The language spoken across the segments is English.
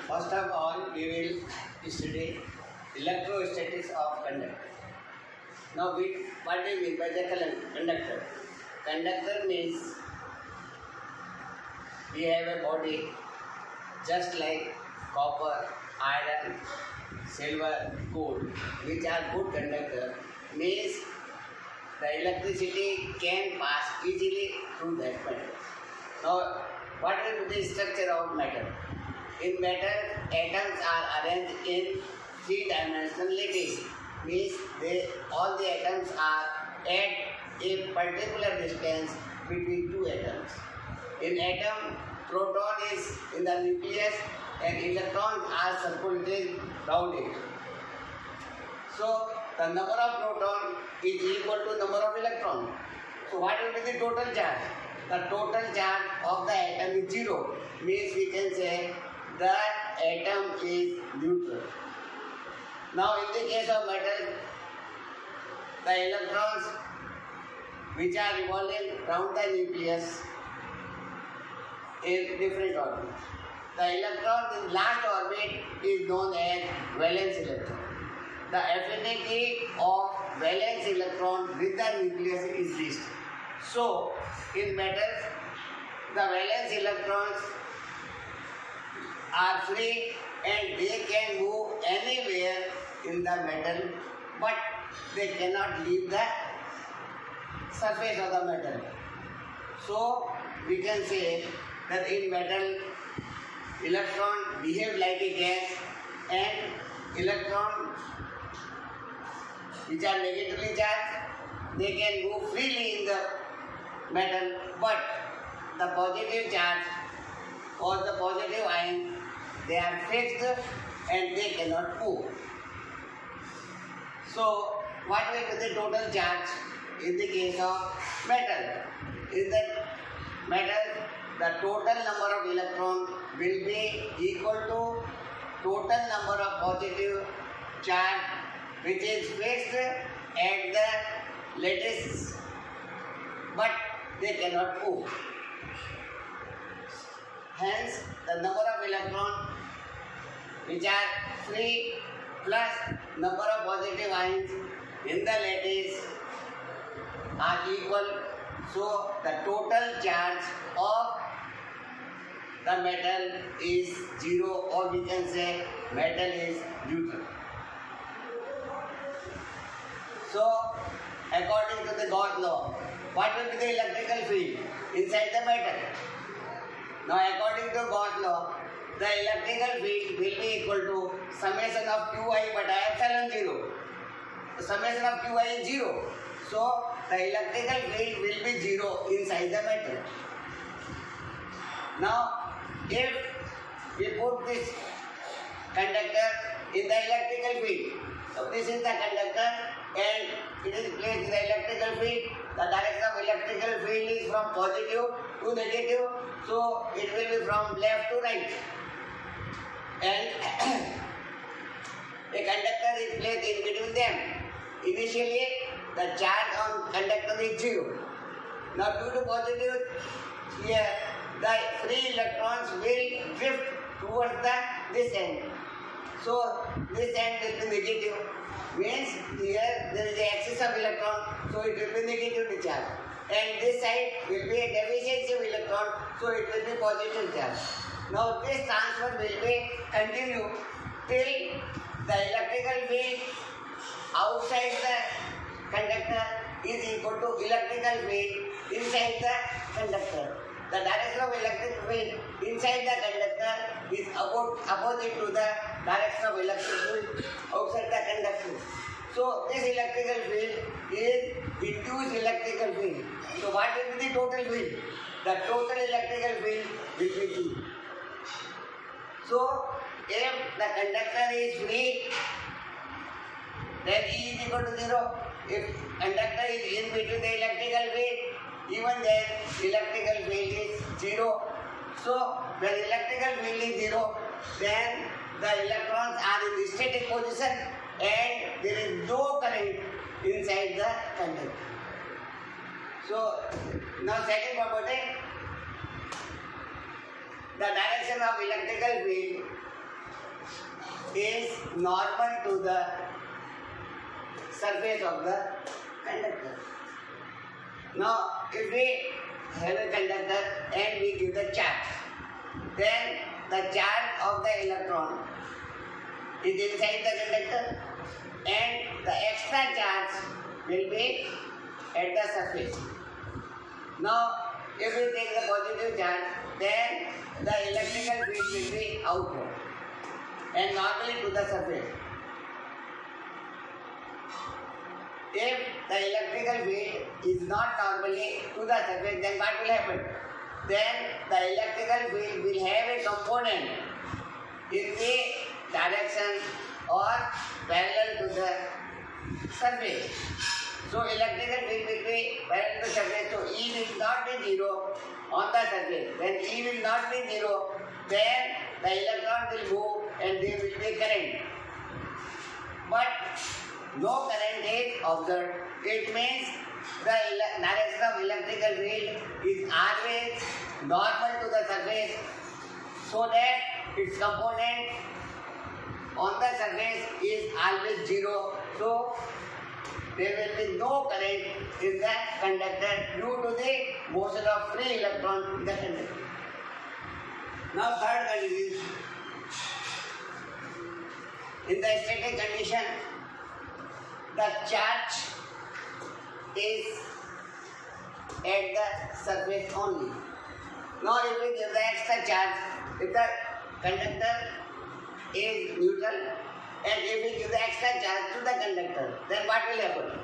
First of all, we will study electrostatics of conductor. Now, what do we mean by the conductor? Conductor means we have a body just like copper, iron, silver, gold, which are good conductor. Means the electricity can pass easily through that metal. Now, what is the structure of matter? In matter, atoms are arranged in three-dimensional lattice. Means all the atoms are at a particular distance between two atoms. In atom, proton is in the nucleus and electrons are circulating around it. So, the number of proton is equal to number of electrons. So, what will be the total charge? The total charge of the atom is 0. Means we can say the atom is neutral. Now, in the case of metal, the electrons which are revolving around the nucleus in different orbits. The electron in last orbit is known as valence electron. The affinity of valence electron with the nucleus is least. So, in metals, the valence electrons are free and they can move anywhere in the metal, but they cannot leave the surface of the metal. So, we can say that in metal, electron behave like a gas and electron which are negatively charged, they can move freely in the metal, but the positive charge or the positive ion, they are fixed and they cannot move. So, what will be the total charge in the case of metal? In the metal, the total number of electrons will be equal to total number of positive charge which is fixed at the lattice, but they cannot move. Hence, the number of electrons which are free plus number of positive ions in the lattice are equal. So, the total charge of the metal is 0, or we can say metal is neutral. So, according to the Gauss law, what will be the electrical field inside the metal? Now, according to Gauss law, the electrical field will be equal to summation of Qi by epsilon 0. The summation of Qi is 0. So, the electrical field will be 0 inside the metal. Now, if we put this conductor in the electrical field, so this is the conductor and it is placed in the electrical field. The direction of electrical field is from positive to negative, so it will be from left to right. And a conductor is placed in between them. Initially, the charge on conductor is 0. Now, due to positive here, the free electrons will drift towards this end. So, this end will be negative. Means here there is an excess of electron, so it will be negative charge. And this side will be a deficiency of electron, so it will be positive charge. Now, this transfer will be continue till the electrical field outside the conductor is equal to electrical field inside the conductor. The direction of electric field inside the conductor is opposite to the direction of electric field outside the conductor. So, this electrical field is induced electrical field. So, what will be the total field? The total electrical field will be 2. So, if the conductor is free, then E is equal to 0. If conductor is in between the electrical field, even then electrical field is 0. So, when electrical field is 0, then the electrons are in static position and there is no current inside the conductor. So, now second property, the direction of electrical field is normal to the surface of the conductor. Now, if we have a conductor and we give the charge, then the charge of the electron is inside the conductor and the extra charge will be at the surface. Now, if we take the positive charge, then the electrical field will be outward and normally to the surface. If the electrical field is not normally to the surface, then what will happen? Then the electrical field will have a component in the direction or parallel to the surface. So electrical field will be parallel to the surface. So E will not be zero on the surface. When E will not be zero, then the electron will move and there will be current. But no current is observed. It means the direction of electrical field is always normal to the surface, so that its component on the surface is always zero. So there will be no current in the conductor due to the motion of free electron in the conductor. Now third condition. In the static condition, the charge is at the surface only. Now if we give the extra charge, if the conductor is neutral and if we give the extra charge to the conductor, then what will happen?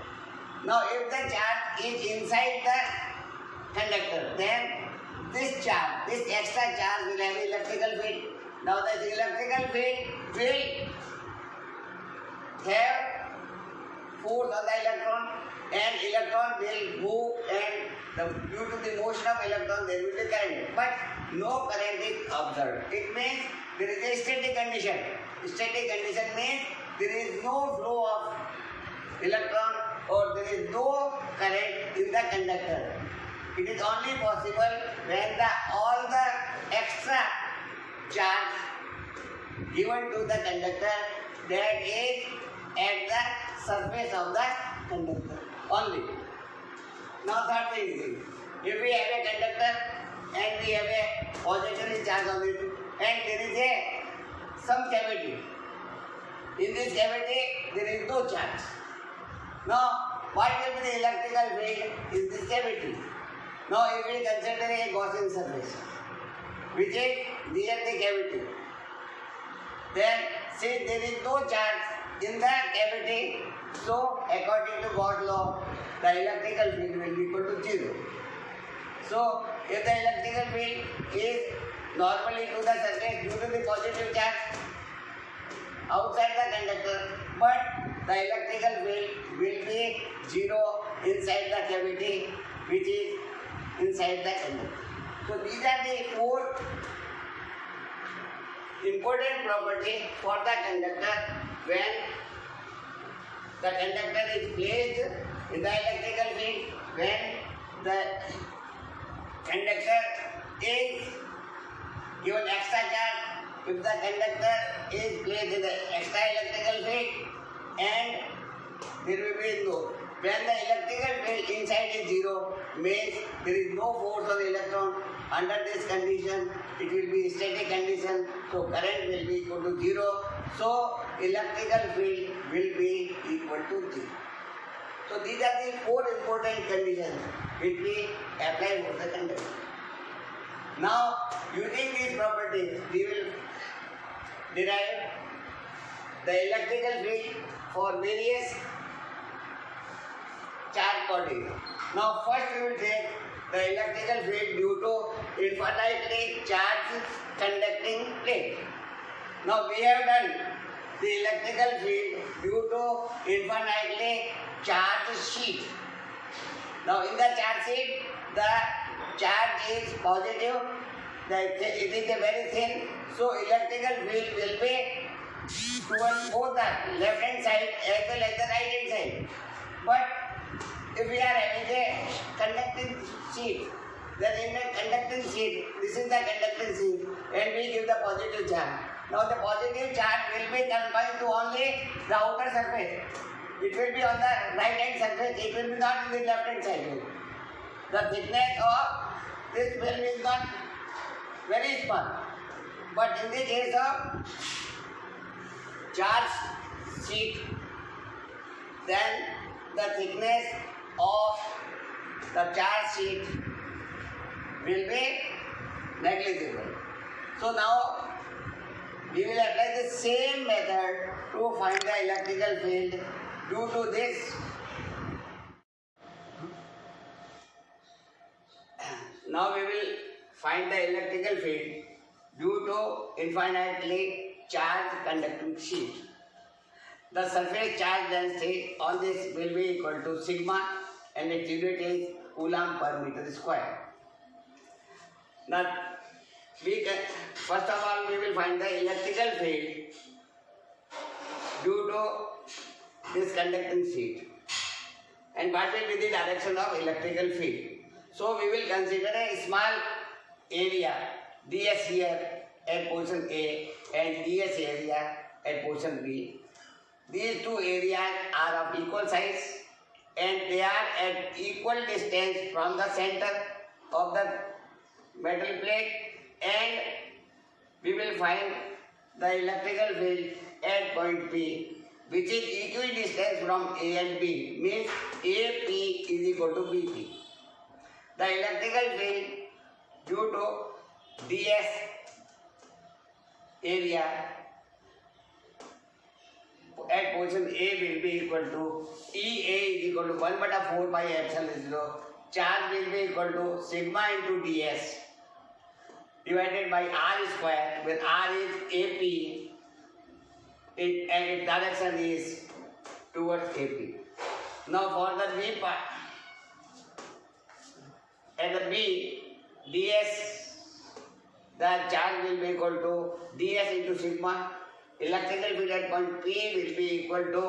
Now if the charge is inside the conductor, then this charge, this extra charge will have electrical field. Now this electrical field will have force on the electron and electron will move and due to the motion of electron there will be current. But no current is observed. It means there is a static condition. Static condition means there is no flow of electron or there is no current in the conductor. It is only possible when all the extra charge given to the conductor that is at the surface of the conductor only. Now third thing is, if we have a conductor and we have a positive charge on it and there is some cavity. In this cavity there is no charge. Now what will be the electrical field in this cavity? Now if we consider a Gaussian surface which is near the cavity, then since there is no charge in the cavity, so according to God's law, the electrical field will be equal to 0. So if the electrical field is normally to the surface due to the positive charge outside the conductor, but the electrical field will be 0 inside the cavity which is inside the conductor. So these are the 4 important properties for the conductor when the conductor is placed in the electrical field, when the conductor is given extra charge, if the conductor is placed in the extra electrical field, and there will be no. When the electrical field inside is 0, means there is no force on the electron. Under this condition, it will be static condition, so current will be equal to 0. So electrical field will be equal to 0. So these are the 4 important conditions which we apply for the conductor. Now, using these properties, we will derive the electrical field for various charge bodies. Now, first we will take the electrical field due to infinitely charged conducting plate. Now, we have done the electrical field due to infinitely charged sheet. Now, in the charge sheet, the charge is positive, it is a very thin, so electrical field will be towards both the left hand side as well as the right hand side. But if we are having a conducting sheet, then in the conducting sheet, this is the conducting sheet, and we give the positive charge. Now the positive charge will be confined to only the outer surface. It will be on the right hand surface, it will be not in the left hand side. The thickness of this film is not very small. But in the case of charge sheet, then the thickness of the charge sheet will be negligible. So now we will apply the same method to find the electrical field due to this. Now we will find the electrical field due to infinitely charged conducting sheet. The surface charge density on this will be equal to sigma and its unit is coulomb per meter square. Now, first of all we will find the electrical field due to this conducting sheet. And what will be the direction of electrical field? So we will consider a small area ds here at position A and ds area at position B. These two areas are of equal size and they are at equal distance from the center of the metal plate, and we will find the electrical field at point P, which is equidistant from A and B, means AP is equal to BP. The electrical field due to ds area at position A will be equal to EA is equal to 1/4 by epsilon 0. Charge will be equal to sigma into ds divided by r square, where r is AP and its direction is towards AP. Now for the B part, at the B, ds, the charge will be equal to ds into sigma. Electrical field at point P will be equal to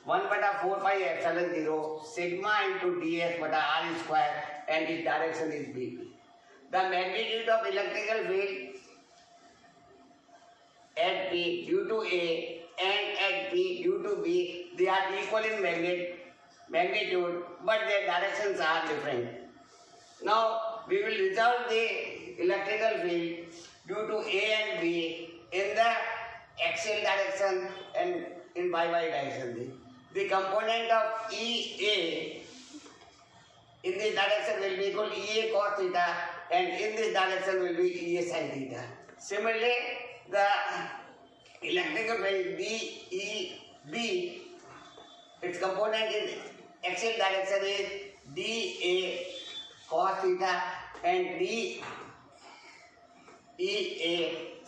1/4 pi epsilon 0 sigma into ds bata r square, and its direction is BP. The magnitude of electrical field at P due to A and at P due to B, they are equal in magnitude, but their directions are different. Now we will resolve the electrical field due to A and B in the axial direction and in y direction. The component of EA in this direction will be equal to EA cos theta, and in this direction will be EA sin theta. Similarly, the electrical field DEB, its component in axial direction is DA cos theta and DEA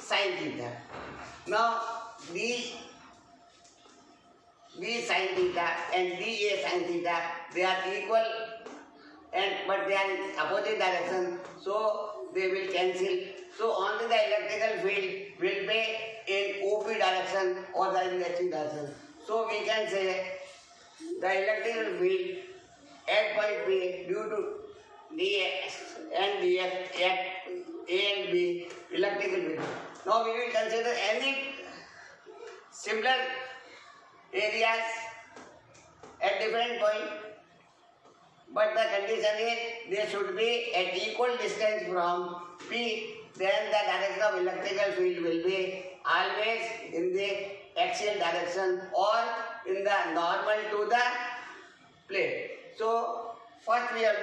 sin theta. Now, B sin theta and DA sin theta, they are equal, but they are in opposite direction, so they will cancel. So only the electrical field will be in OP direction or the HV direction. So we can say the electrical field at point P due to DS and DS at A and B electrical field. Now we will consider any similar areas at different point, but the condition is they should be at equal distance from P. Then the direction of electrical field will be always in the axial direction or in the normal to the plate. So first we have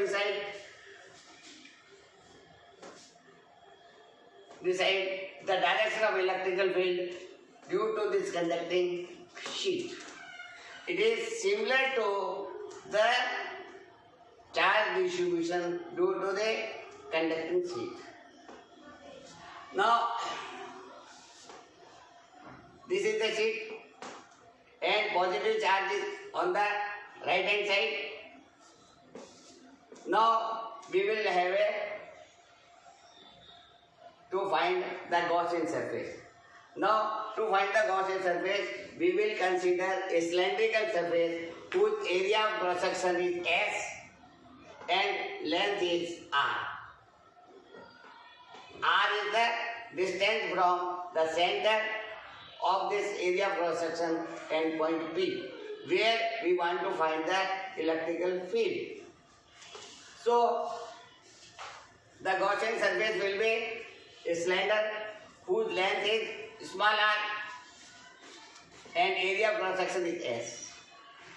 decide the direction of electrical field due to this conducting sheet. It is similar to the charge distribution due to the conducting sheet. Now, this is the sheet and positive charge is on the right hand side. Now, we will have to find the Gaussian surface. Now, to find the Gaussian surface, we will consider a cylindrical surface whose area of cross section is S and length is R. R is the distance from the center of this area of cross section and point P, where we want to find the electrical field. So the Gaussian surface will be a cylinder whose length is small r and area of cross section is S.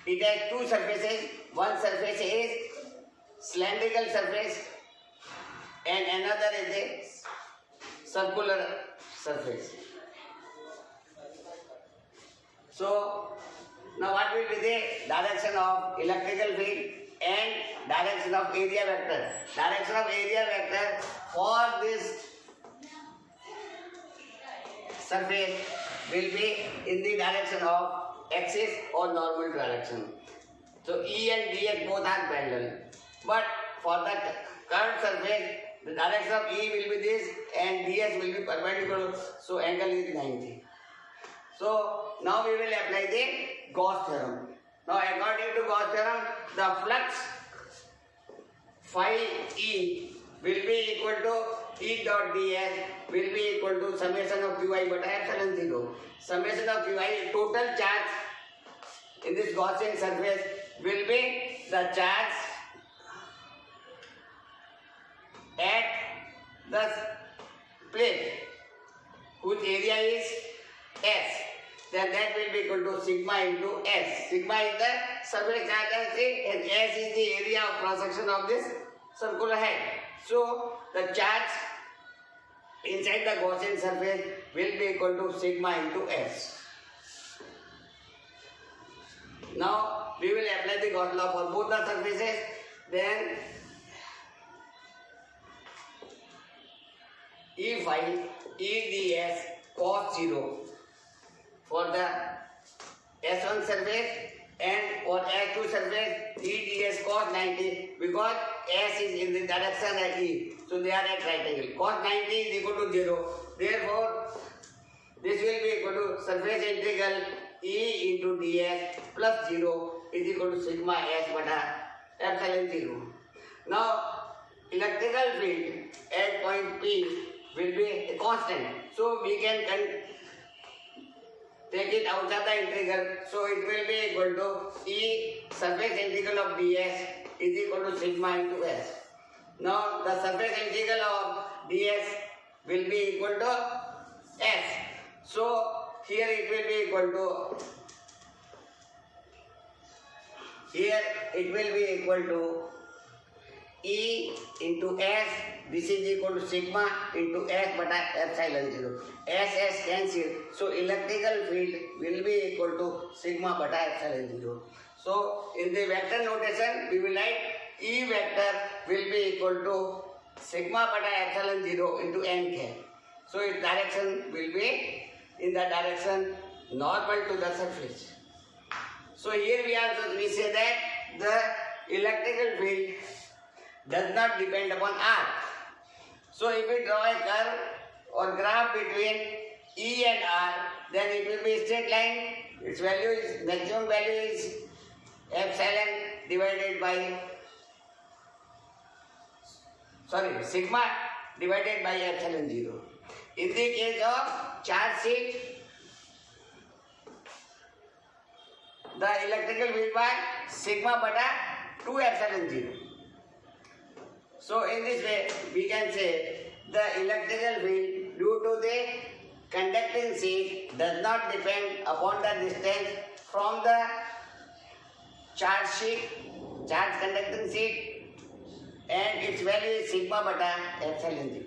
It has two surfaces. One surface is cylindrical surface and another is a circular surface. So now what will be the direction of electrical field and direction of area vector? Direction of area vector for this surface will be in the direction of axis or normal direction. So E and dx both are parallel. But for the curved surface, the direction of E will be this and ds will be perpendicular. So angle is 90. So now we will apply the Gauss theorem. Now according to Gauss theorem, the flux phi E will be equal to E dot ds will be equal to summation of qi by epsilon 0. Summation of qi, total charge in this Gaussian surface will be the charge at the plate whose area is S. Then that will be equal to sigma into S. Sigma is the surface charge density and S is the area of cross section of this circular head. So the charge inside the Gaussian surface will be equal to sigma into S. Now we will apply the Gauss law for both the surfaces. Then E phi E ds cos 0 for the S1 surface and for S2 surface E ds cos 90 because S is in the direction at E. So they are at right angle. Cos 90 is equal to 0. Therefore this will be equal to surface integral E into ds plus 0 is equal to sigma S bata epsilon 0. Now electrical field at point P will be a constant. So we can take it outside the integral. So it will be equal to E surface integral of ds is equal to sigma into S. Now the surface integral of ds will be equal to S. So here it will be equal to E into S. This is equal to sigma into S bata epsilon 0. S cancel. So electrical field will be equal to sigma bata epsilon 0. So in the vector notation we will write E vector will be equal to sigma bata epsilon 0 into n cap. So its direction will be in the direction normal to the surface. So here we say that the electrical field does not depend upon R. So if we draw a curve or graph between E and R, then it will be a straight line. Its value is, maximum value is epsilon divided by, sigma divided by epsilon 0. In the case of charge sheet, the electrical field by sigma bata 2 epsilon 0. So in this way we can say the electrical field due to the conducting sheet does not depend upon the distance from the charge conducting sheet, and its value is sigma bata epsilon 0.